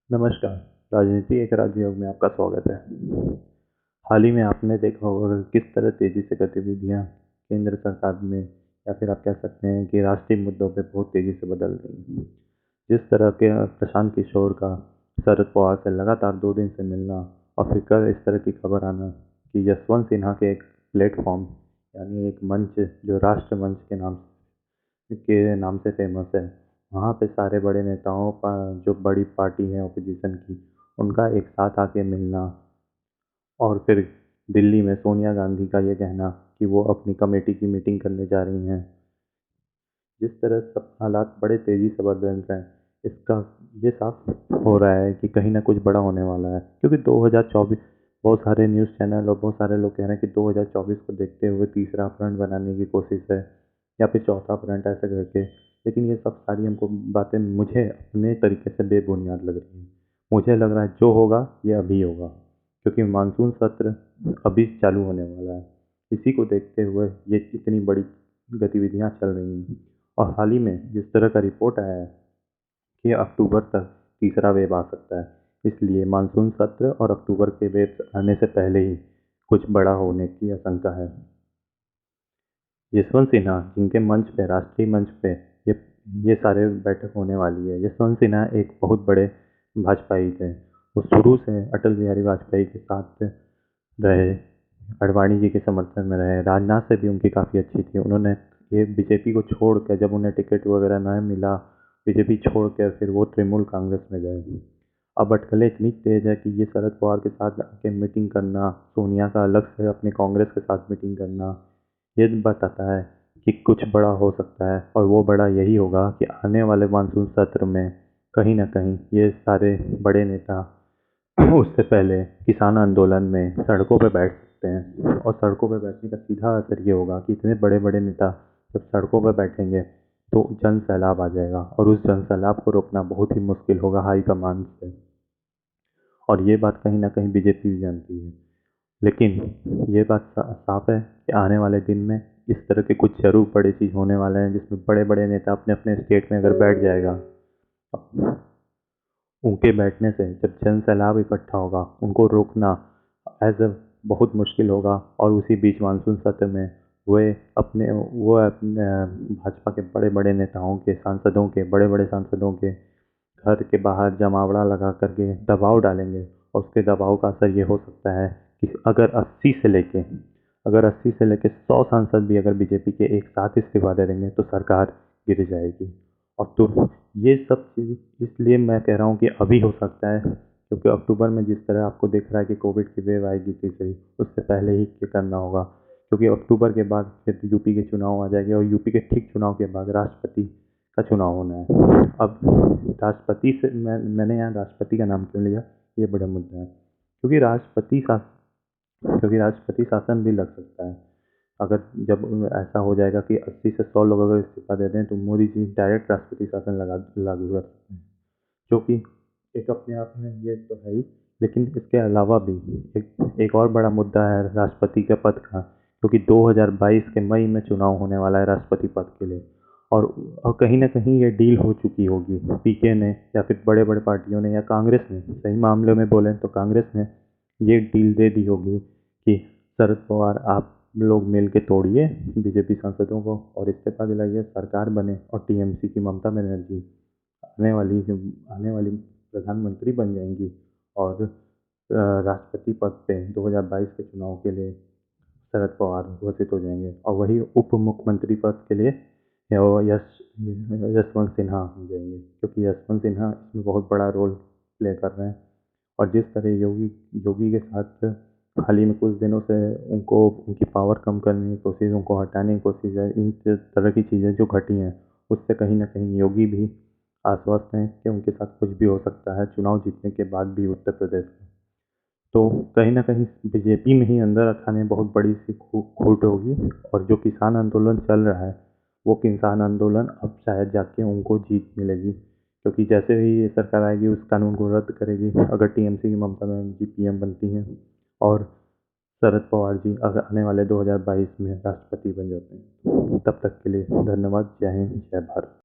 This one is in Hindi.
नमस्कार। राजनीति एक राजयोग में आपका स्वागत है। हाल ही में आपने देखा होगा कि किस तरह तेज़ी से गतिविधियां केंद्र सरकार में या फिर आप कह सकते हैं कि राष्ट्रीय मुद्दों पे बहुत तेज़ी से बदल रही हैं। जिस तरह के प्रशांत किशोर का शरद पवार से लगातार 2 दिन से मिलना और फिर कल इस तरह की खबर आना कि यशवंत सिन्हा के एक प्लेटफॉर्म यानी एक मंच जो राष्ट्र मंच के नाम से फेमस है, वहाँ पे सारे बड़े नेताओं का जो बड़ी पार्टी है ऑपोजिशन की, उनका एक साथ आके मिलना और फिर दिल्ली में सोनिया गांधी का ये कहना कि वो अपनी कमेटी की मीटिंग करने जा रही हैं। जिस तरह सब हालात बड़े तेज़ी से बदल रहे हैं, इसका ये साफ हो रहा है कि कहीं ना कुछ बड़ा होने वाला है, क्योंकि 2024 बहुत सारे न्यूज़ चैनल और बहुत सारे लोग कह रहे हैं कि 2024 को देखते हुए तीसरा फ्रंट बनाने की कोशिश है या फिर चौथा फ्रंट ऐसे करके। लेकिन ये सब सारी हमको बातें मुझे अपने तरीके से बेबुनियाद लग रही हैं। मुझे लग रहा है जो होगा ये अभी होगा, क्योंकि मानसून सत्र अभी चालू होने वाला है। इसी को देखते हुए ये इतनी बड़ी गतिविधियां चल रही हैं। और हाल ही में जिस तरह का रिपोर्ट आया है कि अक्टूबर तक तीसरा वेव आ सकता है, इसलिए मानसून सत्र और अक्टूबर के वेव आने से पहले ही कुछ बड़ा होने की आशंका है। यशवंत सिन्हा जिनके मंच पे, राष्ट्रीय मंच पे ये सारे बैठक होने वाली है। यशवंत सिन्हा एक बहुत बड़े भाजपाई थे। वो शुरू से अटल बिहारी वाजपेयी के साथ रहे, अडवाणी जी के समर्थन में रहे, राजनाथ से भी उनकी काफ़ी अच्छी थी। उन्होंने ये बीजेपी को छोड़ कर, जब उन्हें टिकट वगैरह न मिला बीजेपी छोड़ कर, फिर वो तृणमूल कांग्रेस में गए। अब अटकलें इतनी तेज है कि ये शरद पवार के साथ आके मीटिंग करना, सोनिया का अलग से अपने कांग्रेस के साथ मीटिंग करना, ये बताता है कि कुछ बड़ा हो सकता है। और वो बड़ा यही होगा कि आने वाले मानसून सत्र में कहीं ना कहीं ये सारे बड़े नेता उससे पहले किसान आंदोलन में सड़कों पर बैठ सकते हैं। और सड़कों पर बैठने का सीधा असर ये होगा कि इतने बड़े बड़े नेता जब सड़कों पर बैठेंगे तो जन सैलाब आ जाएगा, और उस जन सैलाब को रोकना बहुत ही मुश्किल होगा हाईकमान से। और ये बात कहीं ना कहीं बीजेपी भी जानती है। लेकिन ये बात साफ है कि आने वाले दिन में इस तरह के कुछ जरूर बड़े चीज़ होने वाले हैं, जिसमें बड़े बड़े नेता अपने अपने स्टेट में अगर बैठ जाएगा, उनके बैठने से जब जन सैलाब इकट्ठा होगा, उनको रोकना एज अ बहुत मुश्किल होगा। और उसी बीच मानसून सत्र में वो अपने भाजपा के बड़े बड़े नेताओं के, सांसदों के, बड़े बड़े सांसदों के घर के बाहर जमावड़ा लगा करके दबाव डालेंगे। और उसके दबाव का असर ये हो सकता है कि अगर 80 से लेके 100 सांसद भी अगर बीजेपी के एक साथ इस्तीफा दे देंगे तो सरकार गिर जाएगी। और तो ये सब चीज़ इसलिए मैं कह रहा हूँ कि अभी हो सकता है, क्योंकि अक्टूबर में जिस तरह आपको दिख रहा है कि कोविड की वेव आएगी तीसरी, उससे पहले ही ये करना होगा। क्योंकि अक्टूबर के बाद फिर यूपी के चुनाव आ जाएंगे, और यूपी के ठीक चुनाव के बाद राष्ट्रपति का चुनाव होना है। अब राष्ट्रपति से मैंने यहाँ राष्ट्रपति का नाम क्यों लिया, ये बड़ा मुद्दा है। क्योंकि राष्ट्रपति शासन भी लग सकता है। अगर जब ऐसा हो जाएगा कि 80 से 100 लोग अगर इस्तीफा दे दें तो मोदी जी डायरेक्ट राष्ट्रपति शासन लागू कर सकते हैं, जो कि एक अपने आप में ये तो है ही। लेकिन इसके अलावा भी एक और बड़ा मुद्दा है राष्ट्रपति के पद का, क्योंकि 2022 के मई में चुनाव होने वाला है राष्ट्रपति पद के लिए। और और कहीं ना कहीं ये डील हो चुकी होगी, पीके ने या फिर बड़े बड़े पार्टियों ने या कांग्रेस ने, सही मामले में बोलें तो कांग्रेस ने ये डील दे दी होगी कि शरद पवार आप लोग मिल के तोड़िए बीजेपी सांसदों को और इस्तीफा दिलाइए, सरकार बने, और टीएमसी की ममता बनर्जी आने वाली प्रधानमंत्री बन जाएंगी। और राष्ट्रपति पद पे 2022 के चुनाव के लिए शरद पवार घोषित हो जाएंगे, और वही उप मुख्यमंत्री पद के लिए यशवंत सिन्हा हो जाएंगे, क्योंकि यशवंत सिन्हा इसमें बहुत बड़ा रोल प्ले कर रहे हैं। और जिस तरह योगी के साथ हाल ही में कुछ दिनों से उनकी पावर कम करने की कोशिश, उनको हटाने की कोशिश है, इन तरह की चीज़ें जो घटी हैं, उससे कहीं ना कहीं योगी भी आश्वस्त हैं कि उनके साथ कुछ भी हो सकता है चुनाव जीतने के बाद भी उत्तर प्रदेश में। तो कहीं ना कहीं बीजेपी में ही अंदर खाने बहुत बड़ी सी खूट होगी। और जो किसान आंदोलन चल रहा है, वो किसान आंदोलन अब शायद जाके उनको जीत मिलेगी, क्योंकि जैसे ही ये सरकार आएगी उस कानून को रद्द करेगी, अगर टीएमसी की ममता बनर्जी पीएम बनती हैं और शरद पवार जी अगर आने वाले 2022 में राष्ट्रपति बन जाते हैं। तब तक के लिए धन्यवाद। जय हिंद, जय भारत।